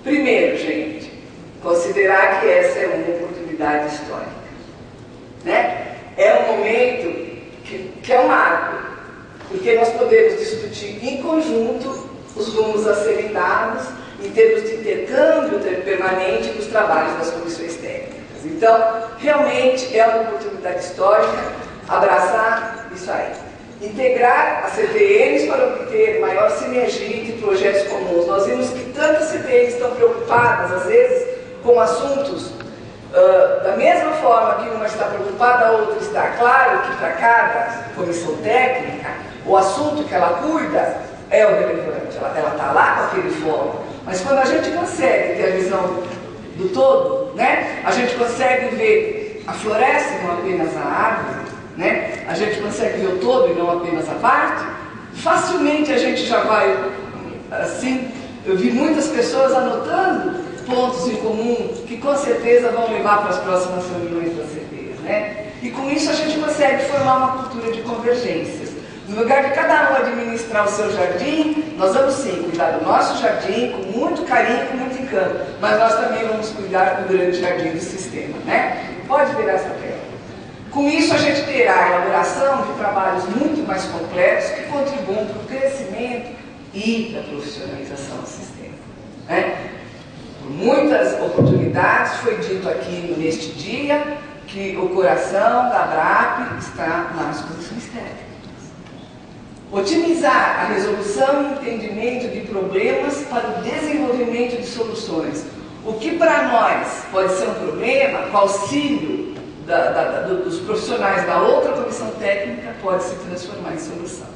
Primeiro, gente, considerar que essa é uma oportunidade histórica, né? É um momento que é um marco, porque nós podemos discutir em conjunto os rumos a serem dados em termos de intercâmbio permanente dos trabalhos das comissões técnicas. Então, realmente é uma oportunidade histórica abraçar isso aí. Integrar as CTNs para obter maior sinergia entre projetos comuns. Nós vimos que tantas CTNs estão preocupadas, às vezes, com assuntos da mesma forma que uma está preocupada, a outra está. Claro que para cada comissão técnica, o assunto que ela cuida é o relevante, ela está lá com aquele foco. Mas quando a gente consegue ter a visão do todo, né? A gente consegue ver a floresta e não apenas a árvore, né? A gente consegue ver o todo e não apenas a parte, facilmente a gente já vai, assim, eu vi muitas pessoas anotando pontos em comum que com certeza vão levar para as próximas reuniões da CPEA, né? E com isso a gente consegue formar uma cultura de convergências. No lugar de cada um administrar o seu jardim, nós vamos sim cuidar do nosso jardim com muito carinho, com muito encanto, mas nós também vamos cuidar do grande jardim do sistema, né? Pode virar essa tela. Com isso a gente terá a elaboração de trabalhos muito mais completos que contribuam para o crescimento e para a profissionalização do sistema, né? Por muitas oportunidades foi dito aqui neste dia que o coração da ABRAP está nas comissões técnicas. Otimizar a resolução e entendimento de problemas para o desenvolvimento de soluções. O que para nós pode ser um problema, com auxílio dos profissionais da outra comissão técnica, pode se transformar em solução.